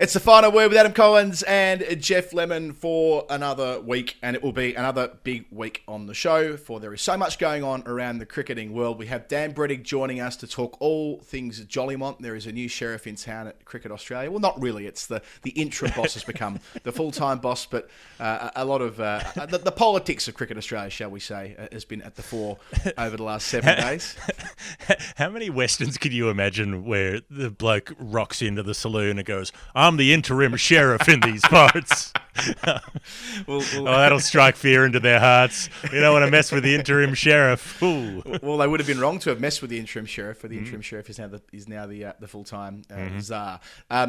It's the final word with Adam Collins and Geoff Lemon for another week, and it will be another big week on the show, for there is so much going on around the cricketing world. We have Dan Brettig joining us to talk all things Jollymont. There is a new sheriff in town at Cricket Australia. Well, not really. It's the interim boss has become the full-time boss, but a lot of the politics of Cricket Australia, shall we say, has been at the fore over the last 7 days. How many Westerns could you imagine where the bloke rocks into the saloon and goes, I'm the interim sheriff in these parts? That'll strike fear into their hearts. You don't want to mess with the interim sheriff. Ooh. Well, they would have been wrong to have messed with the interim sheriff, for the interim sheriff is now the full-time czar.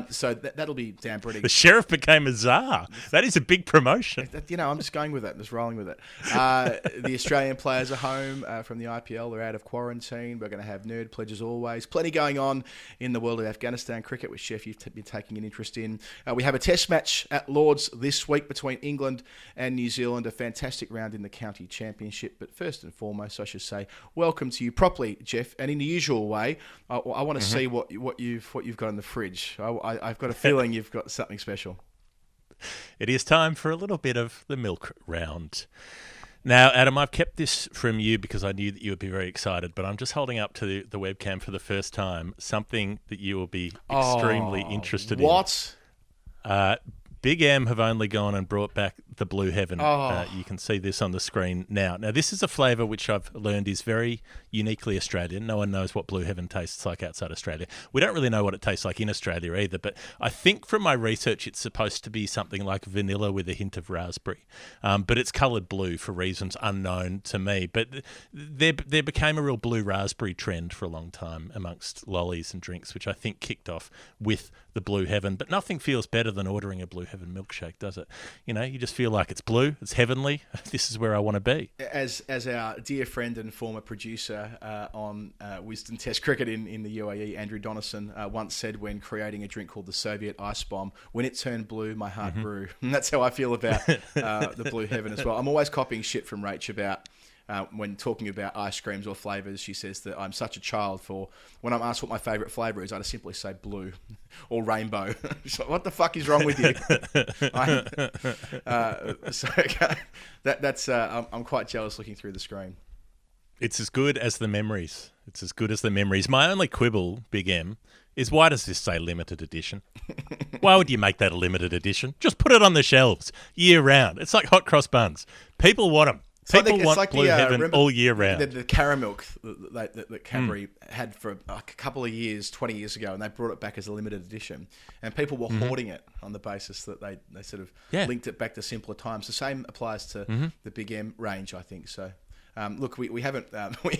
So that'll be Dan Brettig. The sheriff became a czar. That is a big promotion. I'm just going with it. I'm just rolling with it. The Australian players are home from the IPL. They're out of quarantine. We're going to have nerd pledges always. Plenty going on in the world of Afghanistan cricket, which, Geoff, you've been taking an interest in. We have a test match at Lords this week between England and New Zealand, a fantastic round in the county championship. But first and foremost, I should say, welcome to you properly, Geoff. And in the usual way, I want to see what you've got in the fridge. I've got a feeling you've got something special. It is time for a little bit of the milk round. Now, Adam, I've kept this from you because I knew that you would be very excited, but I'm just holding up to the webcam for the first time something that you will be extremely interested in. What? Big M have only gone and brought back the Blue Heaven. You can see this on the screen now. Now, this is a flavour which I've learned is very uniquely Australian. No one knows what Blue Heaven tastes like outside Australia. We don't really know what it tastes like in Australia either, but I think from my research it's supposed to be something like vanilla with a hint of raspberry. But it's coloured blue for reasons unknown to me. But there became a real blue raspberry trend for a long time amongst lollies and drinks, which I think kicked off with the Blue Heaven. But nothing feels better than ordering a Blue Heaven milkshake, does it? You know, you just feel like it's blue, it's heavenly. This is where I want to be. As our dear friend and former producer on Wisdom Test Cricket in the UAE, Andrew Donaldson, once said when creating a drink called the Soviet Ice Bomb, when it turned blue, my heart grew. And that's how I feel about the Blue Heaven as well. I'm always copying shit from Rach about when talking about ice creams or flavours. She says that I'm such a child for when I'm asked what my favourite flavour is, I just simply say blue or rainbow. She's like, what the fuck is wrong with you? I'm quite jealous looking through the screen. It's as good as the memories. My only quibble, Big M, is why does this say limited edition? Why would you make that a limited edition? Just put it on the shelves year round. It's like hot cross buns. People want them. People want Blue Heaven all year round. The caramilk that Cadbury had for a couple of years, 20 years ago, and they brought it back as a limited edition. And people were hoarding it on the basis that they sort of linked it back to simpler times. The same applies to the Big M range, I think. So, look, we haven't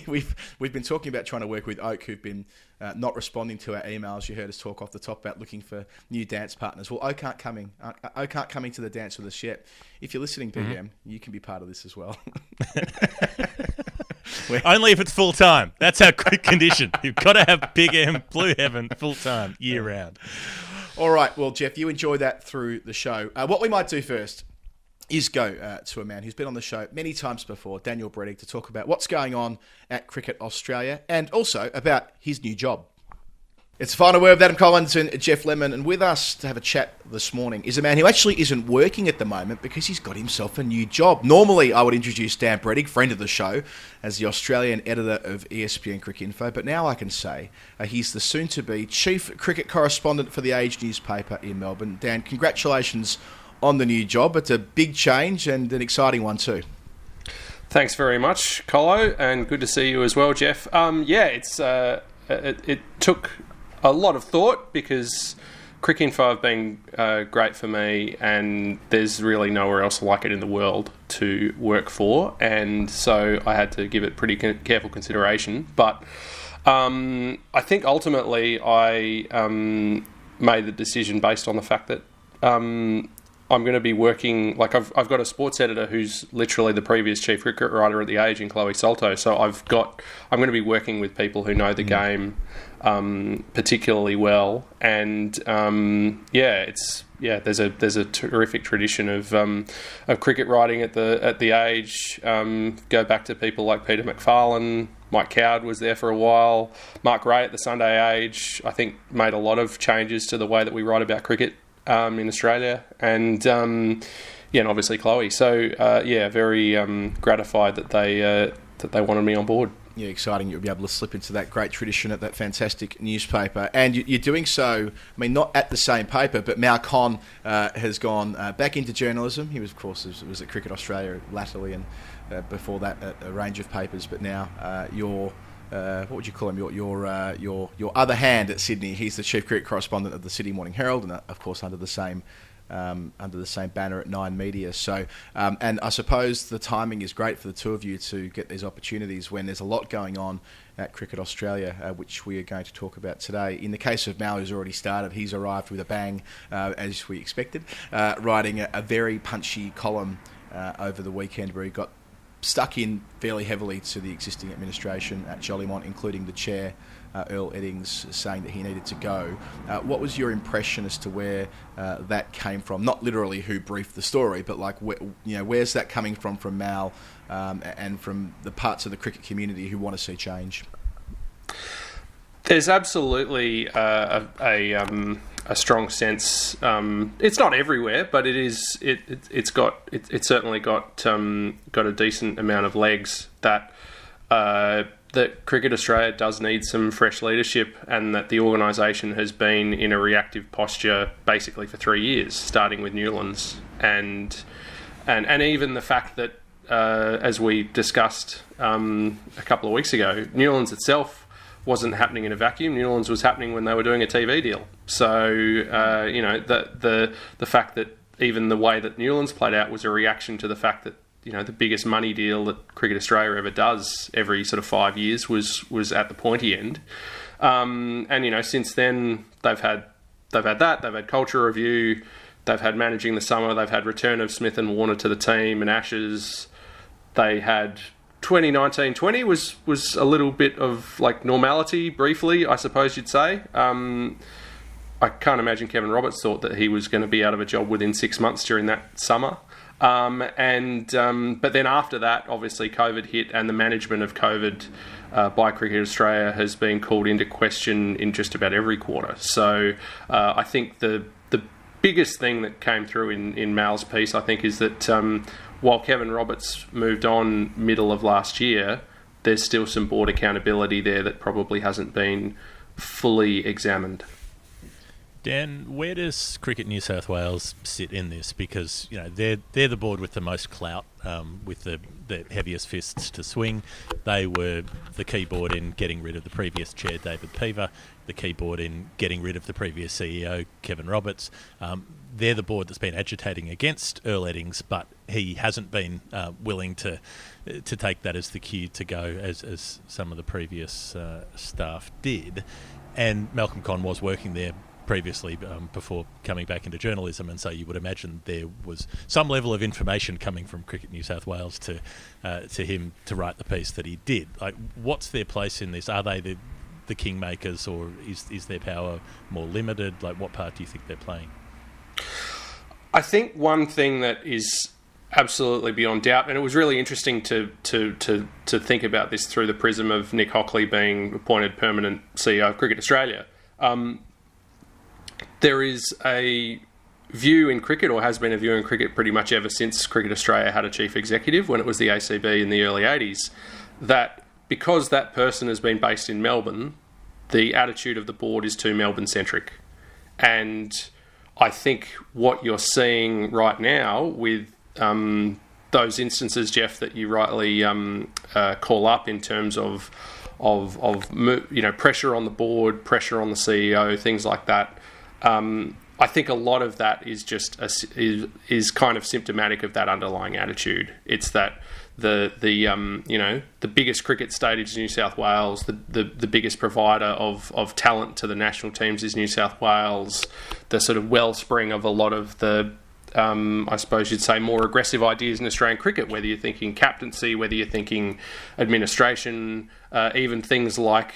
we've been talking about trying to work with Oak, who've been not responding to our emails. You heard us talk off the top about looking for new dance partners. Well, Oak aren't coming to the dance with us yet. If you're listening, Big M, you can be part of this as well. Only if it's full time. That's our quick condition. You've got to have Big M, Blue Heaven, full time, year round. All right. Well, Geoff, you enjoy that through the show. What we might do first is go to a man who's been on the show many times before, Daniel Brettig, to talk about what's going on at Cricket Australia and also about his new job. It's the final word with Adam Collins and Geoff Lemon, and with us to have a chat this morning is a man who actually isn't working at the moment because he's got himself a new job. Normally, I would introduce Dan Brettig, friend of the show, as the Australian editor of ESPN Cricinfo, but now I can say he's the soon-to-be chief cricket correspondent for the Age newspaper in Melbourne. Dan, congratulations on the new job. It's a big change and an exciting one too. Thanks very much, Colo, and good to see you as well, Geoff. It took a lot of thought because Cricinfo have been great for me, and there's really nowhere else like it in the world to work for, and so I had to give it pretty careful consideration. But I think ultimately I made the decision based on the fact that I'm going to be working, like I've got a sports editor who's literally the previous chief cricket writer at The Age in Chloe Salto. So I'm going to be working with people who know the game particularly well. And there's a terrific tradition of cricket writing at the Age. Go back to people like Peter McFarlane. Mike Coward was there for a while. Mark Ray at the Sunday Age, I think, made a lot of changes to the way that we write about cricket in Australia, and and obviously Chloe. So very gratified that they wanted me on board. Yeah, exciting. You'll be able to slip into that great tradition at that fantastic newspaper. And you're doing so, I mean, not at the same paper, but Mal Con has gone back into journalism. He was, of course, was at Cricket Australia latterly, and before that at a range of papers. But now your what would you call him? Your other hand at Sydney. He's the chief cricket correspondent of the Sydney Morning Herald, and of course under the same banner at Nine Media. So, and I suppose the timing is great for the two of you to get these opportunities when there's a lot going on at Cricket Australia, which we are going to talk about today. In the case of Mal, who's already started, he's arrived with a bang, as we expected, writing a very punchy column over the weekend where he got stuck in fairly heavily to the existing administration at Jolimont, including the chair, Earl Eddings, saying that he needed to go. What was your impression as to where that came from? Not literally who briefed the story, but like where's that coming from Mal and from the parts of the cricket community who want to see change? There's absolutely a strong sense. It's not everywhere, but it is. It's certainly got a decent amount of legs that Cricket Australia does need some fresh leadership, and that the organisation has been in a reactive posture basically for 3 years, starting with Newlands, and even the fact that as we discussed a couple of weeks ago, Newlands itself wasn't happening in a vacuum. Newlands was happening when they were doing a TV deal. So the fact that even the way that Newlands played out was a reaction to the fact that the biggest money deal that Cricket Australia ever does every sort of 5 years was at the pointy end. And since then they've had that, they've had culture review, they've had managing the summer, they've had return of Smith and Warner to the team and Ashes. They had 2019-20 was a little bit of like normality briefly, I suppose you'd say. I can't imagine Kevin Roberts thought that he was going to be out of a job within 6 months during that summer. But then after that, obviously COVID hit, and the management of COVID by Cricket Australia has been called into question in just about every quarter. So I think the biggest thing that came through in Mal's piece, I think, is that while Kevin Roberts moved on middle of last year, there's still some board accountability there that probably hasn't been fully examined. Dan, where does Cricket New South Wales sit in this? Because they're the board with the most clout, with the heaviest fists to swing. They were the key board in getting rid of the previous chair, David Peaver, the key board in getting rid of the previous CEO, Kevin Roberts. They're the board that's been agitating against Earl Eddings, but he hasn't been willing to take that as the cue to go, as some of the previous staff did. And Malcolm Conn was working there previously before coming back into journalism, and so you would imagine there was some level of information coming from Cricket New South Wales to him to write the piece that he did. Like, what's their place in this? Are they the kingmakers, or is their power more limited? Like, what part do you think they're playing? I think one thing that is absolutely beyond doubt, and it was really interesting to think about this through the prism of Nick Hockley being appointed permanent CEO of Cricket Australia. There is a view in cricket, or has been a view in cricket pretty much ever since Cricket Australia had a chief executive, when it was the ACB in the early 80s, that because that person has been based in Melbourne, the attitude of the board is too Melbourne-centric. And I think what you're seeing right now with those instances, Geoff, that you rightly call up in terms of pressure on the board, pressure on the CEO, things like that. I think a lot of that is just is kind of symptomatic of that underlying attitude. It's that the biggest cricket stadium is New South Wales, the biggest provider of talent to the national teams is New South Wales, the sort of wellspring of a lot of the I suppose you'd say more aggressive ideas in Australian cricket, whether you're thinking captaincy, whether you're thinking administration, even things like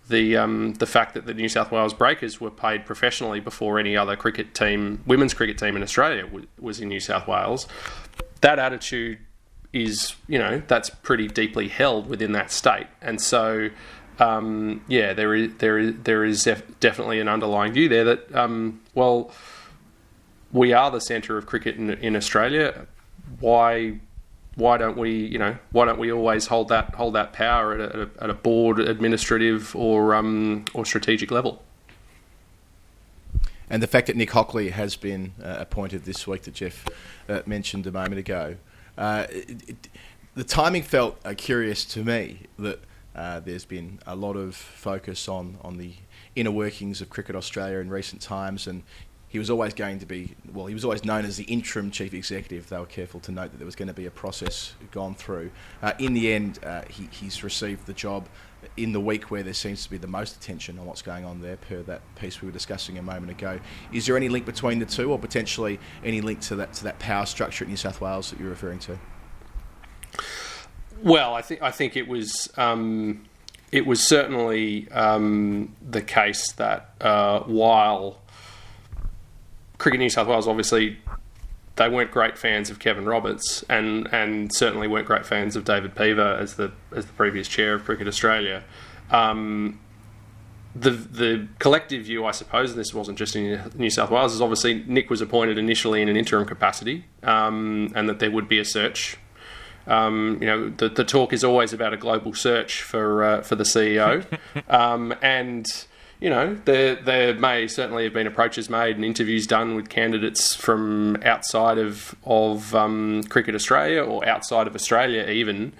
the fact that the New South Wales Breakers were paid professionally before any other cricket team, women's cricket team in Australia was in New South Wales. That attitude is, that's pretty deeply held within that state. And so, there is definitely an underlying view there that, we are the centre of cricket in Australia. Why don't we always hold that power at a board, administrative, or strategic level? And the fact that Nick Hockley has been appointed this week, that Geoff mentioned a moment ago, the timing felt curious to me, that there's been a lot of focus on the inner workings of Cricket Australia in recent times, and he was always going to be, well, he was always known as the interim chief executive. They were careful to note that there was going to be a process gone through. In the end, he's received the job in the week where there seems to be the most attention on what's going on there, per that piece we were discussing a moment ago. Is there any link between the two, or potentially any link to that power structure at New South Wales that you're referring to? Well, I think it was certainly the case that while Cricket New South Wales, obviously, they weren't great fans of Kevin Roberts, and certainly weren't great fans of David Peever as the previous chair of Cricket Australia. The collective view, I suppose, and this wasn't just in New South Wales, is obviously Nick was appointed initially in an interim capacity, and that there would be a search. The talk is always about a global search for the CEO, and there may certainly have been approaches made and interviews done with candidates from outside of Cricket Australia, or outside of Australia even.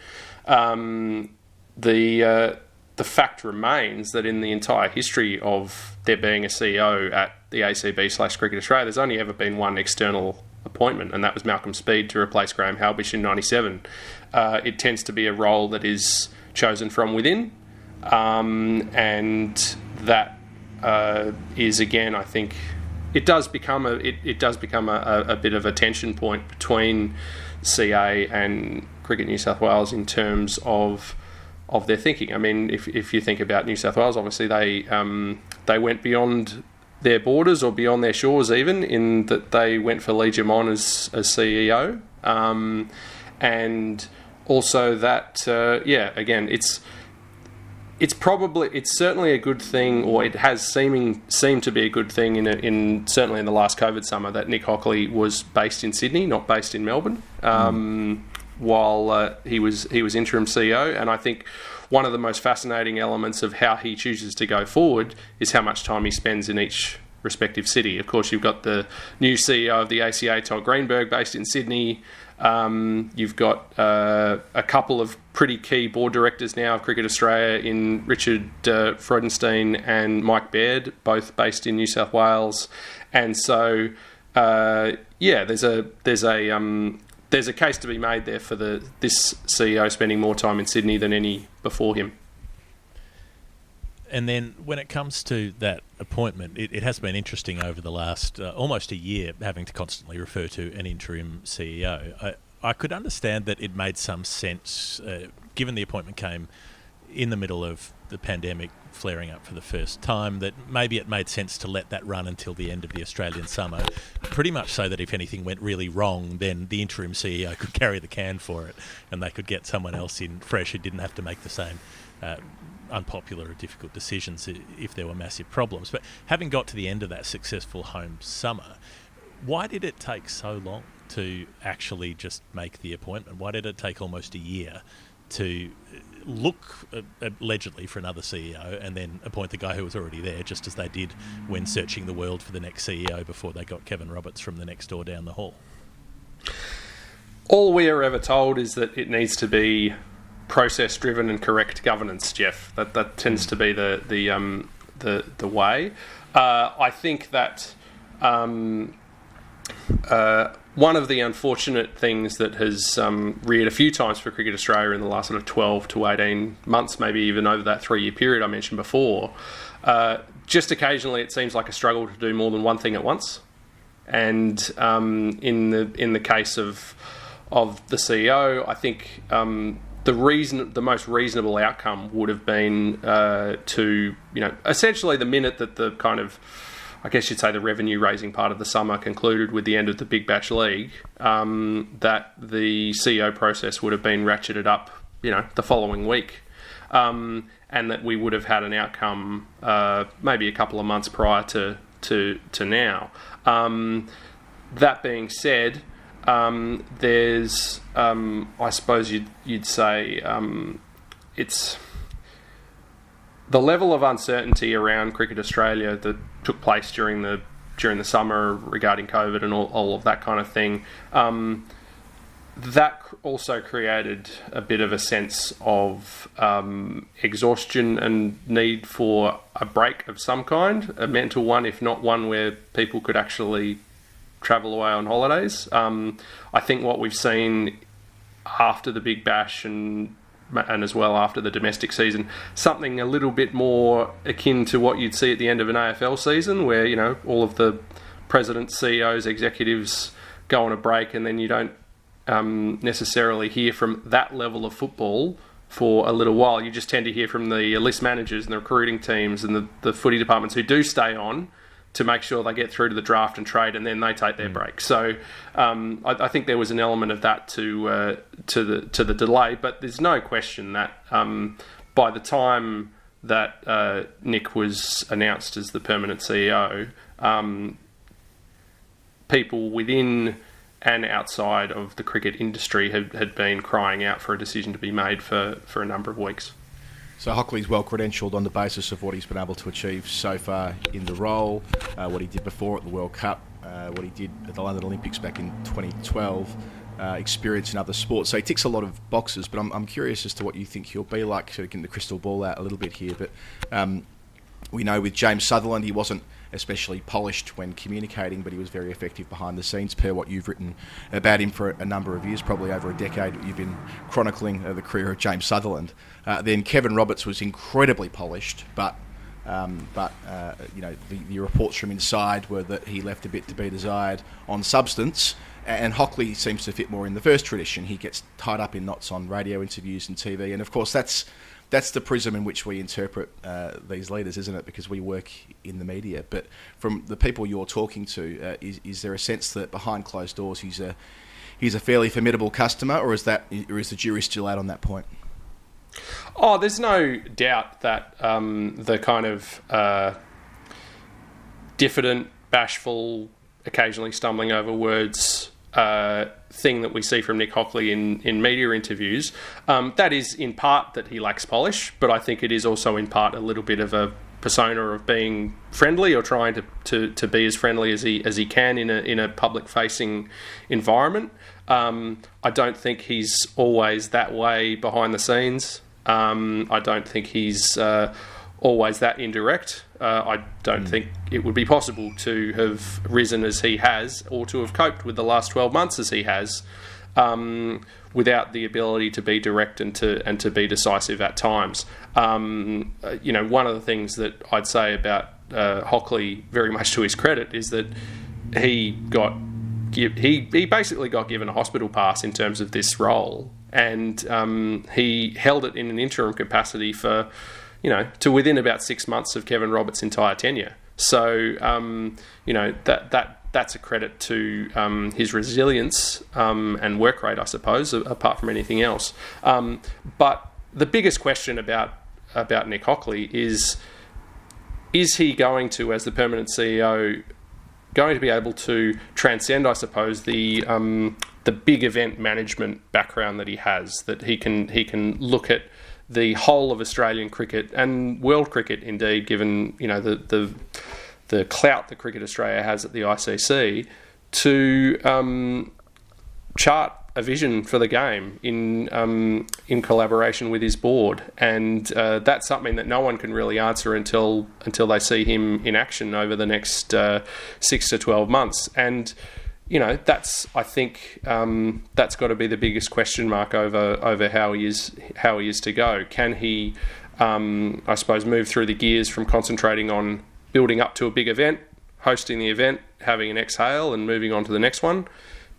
The fact remains that in the entire history of there being a CEO at the ACB/Cricket Australia, there's only ever been one external appointment, and that was Malcolm Speed to replace Graham Halbish in '97. It tends to be a role that is chosen from within, and that is, again, I think it does become a bit of a tension point between CA and Cricket New South Wales in terms of their thinking. I mean, if you think about New South Wales, obviously they went beyond their borders, or beyond their shores even, in that they went for Lee Jamon as CEO, and also that again, it's certainly a good thing, or it has seemed to be a good thing in certainly in the last COVID summer, that Nick Hockley was based in Sydney, not based in Melbourne, while he was interim CEO. And I think one of the most fascinating elements of how he chooses to go forward is how much time he spends in each respective city. Of course, you've got the new CEO of the ACA, Todd Greenberg, based in Sydney. You've got a couple of pretty key board directors now of Cricket Australia in Richard Freudenstein and Mike Baird, both based in New South Wales. And so, there's a case to be made there for this CEO spending more time in Sydney than any before him. And then when it comes to that appointment, it has been interesting over the last almost a year, having to constantly refer to an interim CEO. I could understand that it made some sense, given the appointment came in the middle of the pandemic flaring up for the first time, that maybe it made sense to let that run until the end of the Australian summer, pretty much so that if anything went really wrong, then the interim CEO could carry the can for it, and they could get someone else in fresh who didn't have to make the same unpopular or difficult decisions if there were massive problems. But having got to the end of that successful home summer, why did it take so long to actually just make the appointment? Why did it take almost a year to look allegedly for another CEO and then appoint the guy who was already there, just as they did when searching the world for the next CEO before they got Kevin Roberts from the next door down the hall? All we are ever told is that it needs to be process-driven and correct governance, Geoff. That tends to be the way. I think that one of the unfortunate things that has reared a few times for Cricket Australia in the last sort of 12 to 18 months, maybe even over that 3-year period I mentioned before, just occasionally it seems like a struggle to do more than one thing at once. And in the case of the CEO, I think the most reasonable outcome would have been to, essentially the minute that the kind of, I guess you'd say, the revenue raising part of the summer concluded with the end of the Big Bash League, that the CEO process would have been ratcheted up, the following week, and that we would have had an outcome maybe a couple of months prior to now. that being said, there's, I suppose you'd say, it's the level of uncertainty around Cricket Australia that took place during the summer regarding COVID and all of that kind of thing. That also created a bit of a sense of exhaustion and need for a break of some kind, a mental one, if not one where people could actually travel away on holidays. I think what we've seen after the Big Bash and as well after the domestic season, something a little bit more akin to what you'd see at the end of an AFL season, where, you know, all of the presidents, CEOs, executives go on a break, and then you don't necessarily hear from that level of football for a little while. You just tend to hear from the list managers and the recruiting teams and the footy departments who do stay on to make sure they get through to the draft and trade, and then they take their break. So I think there was an element of that to the delay, but there's no question that by the time that Nick was announced as the permanent CEO, people within and outside of the cricket industry had been crying out for a decision to be made for a number of weeks. So Hockley's well credentialed on the basis of what he's been able to achieve so far in the role, what he did before at the World Cup, what he did at the London Olympics back in 2012, experience in other sports. So he ticks a lot of boxes, but I'm curious as to what you think he'll be like, so getting the crystal ball out a little bit here. But we know with James Sutherland, he wasn't especially polished when communicating, but he was very effective behind the scenes, per what you've written about him for a number of years, probably over a decade. You've been chronicling the career of James Sutherland. Then Kevin Roberts was incredibly polished, but you know, the reports from inside were that he left a bit to be desired on substance. And Hockley seems to fit more in the first tradition. He gets tied up in knots on radio interviews and TV, and of course that's the prism in which we interpret these leaders, isn't it? Because we work in the media. But from the people you're talking to, is there a sense that behind closed doors he's a fairly formidable customer, or is the jury still out on that point? Oh, there's no doubt that the kind of diffident, bashful, occasionally stumbling over words thing that we see from Nick Hockley in media interviews, that is in part that he lacks polish, but I think it is also in part a little bit of a persona of being friendly, or trying to be as friendly as he can in a public facing environment. I don't think he's always that way behind the scenes. I don't think he's always that indirect. I don't think it would be possible to have risen as he has, or to have coped with the last 12 months as he has, without the ability to be direct and to be decisive at times. You know, one of the things that I'd say about Hockley, very much to his credit, is that he basically got given a hospital pass in terms of this role, and he held it in an interim capacity for, you know, to within about 6 months of Kevin Roberts' entire tenure. So, you know, that's a credit to his resilience and work rate, I suppose, apart from anything else. But the biggest question about Nick Hockley is he going to, as the permanent CEO, going to be able to transcend, I suppose, the big event management background that he has, that he can look at the whole of Australian cricket and world cricket, indeed, given, you know, the clout that Cricket Australia has at the ICC, to chart a vision for the game in collaboration with his board, and that's something that no one can really answer until they see him in action over the next 6 to 12 months. And you know, I think that's got to be the biggest question mark over how he is to go. Can he, I suppose, move through the gears from concentrating on building up to a big event, hosting the event, having an exhale, and moving on to the next one,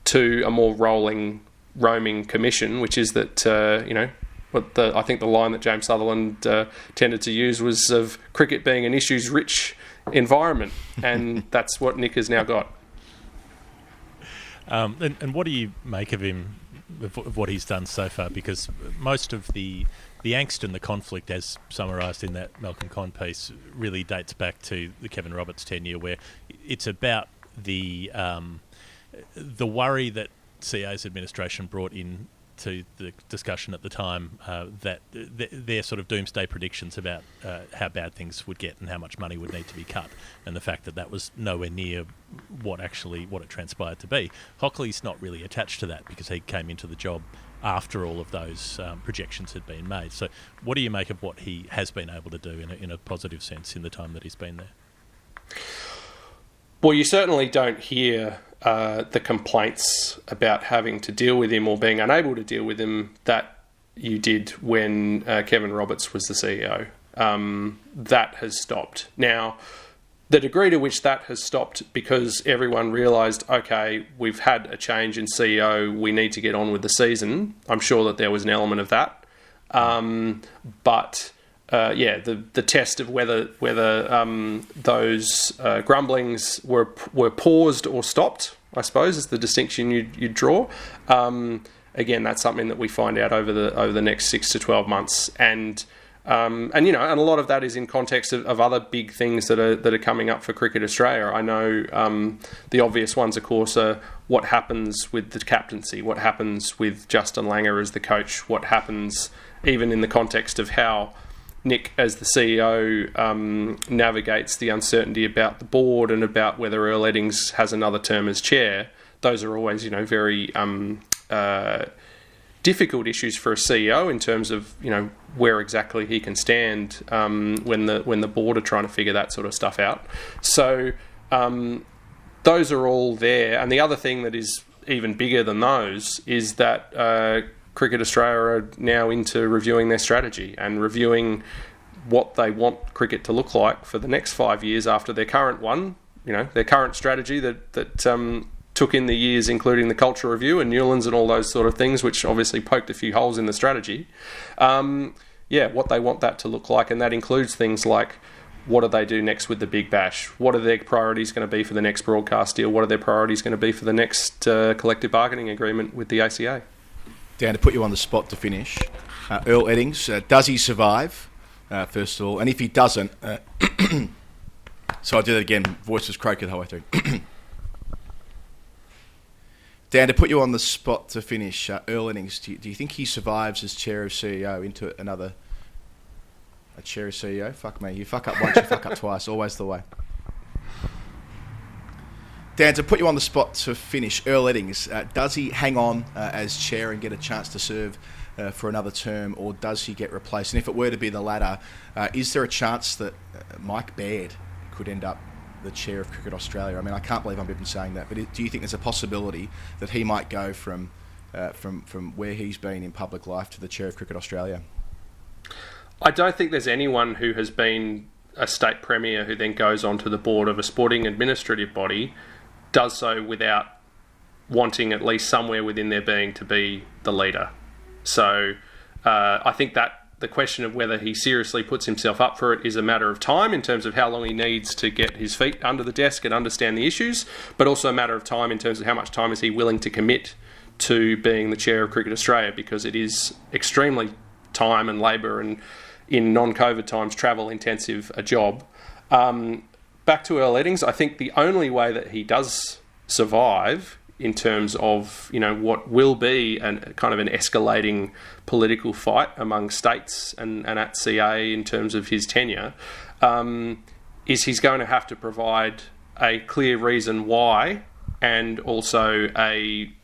to a more roaming commission, which is that you know, I think the line that James Sutherland tended to use was of cricket being an issues-rich environment, and that's what Nick has now got. And what do you make of him, of what he's done so far? Because most of the angst and the conflict, as summarised in that Malcolm Conn piece, really dates back to the Kevin Roberts tenure, where it's about the the worry that CA's administration brought in to the discussion at the time, that their sort of doomsday predictions about how bad things would get and how much money would need to be cut, and the fact that that was nowhere near what it transpired to be. Hockley's not really attached to that because he came into the job after all of those projections had been made. So what do you make of what he has been able to do in a positive sense in the time that he's been there? Well, you certainly don't hear the complaints about having to deal with him or being unable to deal with him that you did when Kevin Roberts was the CEO. That has stopped. Now, the degree to which that has stopped because everyone realised, okay, we've had a change in CEO, we need to get on with the season. I'm sure that there was an element of that. But the test of whether those grumblings were paused or stopped, I suppose, is the distinction you draw. Again, that's something that we find out over the next 6 to 12 months, and a lot of that is in context of other big things that are coming up for Cricket Australia. I know the obvious ones, of course, are what happens with the captaincy, what happens with Justin Langer as the coach, what happens even in the context of how Nick, as the CEO, navigates the uncertainty about the board and about whether Earl Eddings has another term as chair. Those are always, very difficult issues for a CEO in terms of, where exactly he can stand when the board are trying to figure that sort of stuff out. So those are all there. And the other thing that is even bigger than those is that Cricket Australia are now into reviewing their strategy and reviewing what they want cricket to look like for the next 5 years after their current one, their current strategy that took in the years including the culture review and Newlands and all those sort of things, which obviously poked a few holes in the strategy. What they want that to look like, and that includes things like what do they do next with the Big Bash? What are their priorities going to be for the next broadcast deal? What are their priorities going to be for the next collective bargaining agreement with the ACA? Dan, to put you on the spot to finish, Earl Eddings, does he survive, first of all? And if he doesn't, so I did it again, voice was croaky the whole way through. Dan, to put you on the spot to finish, Earl Eddings, do you think he survives as chair of CEO into a chair of CEO? Fuck me, you fuck up once, you fuck up twice, always the way. Dan, to put you on the spot to finish, Earl Eddings, does he hang on as chair and get a chance to serve for another term, or does he get replaced? And if it were to be the latter, is there a chance that Mike Baird could end up the chair of Cricket Australia? I mean, I can't believe I'm even saying that, but do you think there's a possibility that he might go from where he's been in public life to the chair of Cricket Australia? I don't think there's anyone who has been a state premier who then goes onto the board of a sporting administrative body does so without wanting at least somewhere within their being to be the leader. So I think that the question of whether he seriously puts himself up for it is a matter of time in terms of how long he needs to get his feet under the desk and understand the issues, but also a matter of time in terms of how much time is he willing to commit to being the chair of Cricket Australia, because it is extremely time and labour and, in non-COVID times, travel intensive a job. Back to Earl Eddings, I think the only way that he does survive in terms of, what will be kind of an escalating political fight among states and at CA in terms of his tenure, is he's going to have to provide a clear reason why, and also an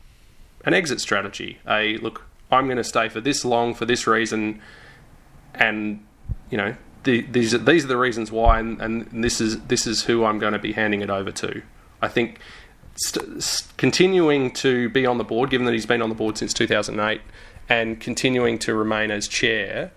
exit strategy. Look, I'm going to stay for this long for this reason, and these are the reasons why, and this is who I'm going to be handing it over to. I think continuing to be on the board, given that he's been on the board since 2008, and continuing to remain as chair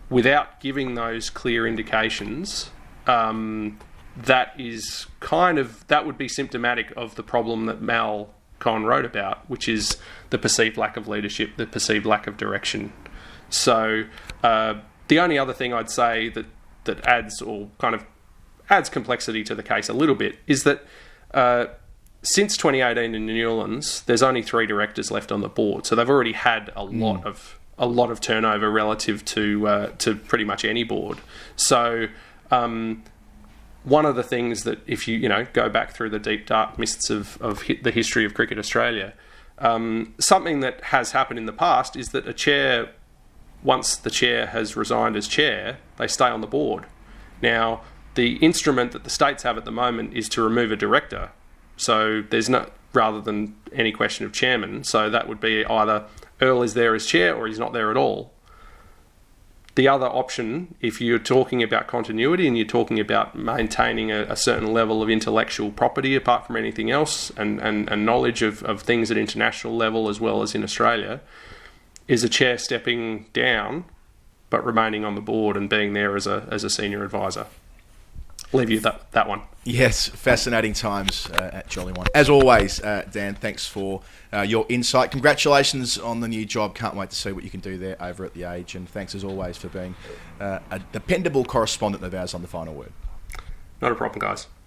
without giving those clear indications, that would be symptomatic of the problem that Mal Con wrote about, which is the perceived lack of leadership, the perceived lack of direction. So the only other thing I'd say that adds complexity to the case a little bit is that since 2018 in Newlands, there's only 3 directors left on the board, so they've already had a lot of turnover relative to pretty much any board. So one of the things that, if you go back through the deep dark mists of the history of Cricket Australia, something that has happened in the past is that a chair, once the chair has resigned as chair, they stay on the board. Now, the instrument that the states have at the moment is to remove a director. So there's no, rather than any question of chairman. So that would be either Earl is there as chair or he's not there at all. The other option, if you're talking about continuity and you're talking about maintaining a certain level of intellectual property apart from anything else, and knowledge of things at international level as well as in Australia, is a chair stepping down but remaining on the board and being there as a senior advisor. Leave you that one. Yes, fascinating times at Jolly One. As always, Dan, thanks for your insight. Congratulations on the new job. Can't wait to see what you can do there over at The Age. And thanks, as always, for being a dependable correspondent of ours on The Final Word. Not a problem, guys.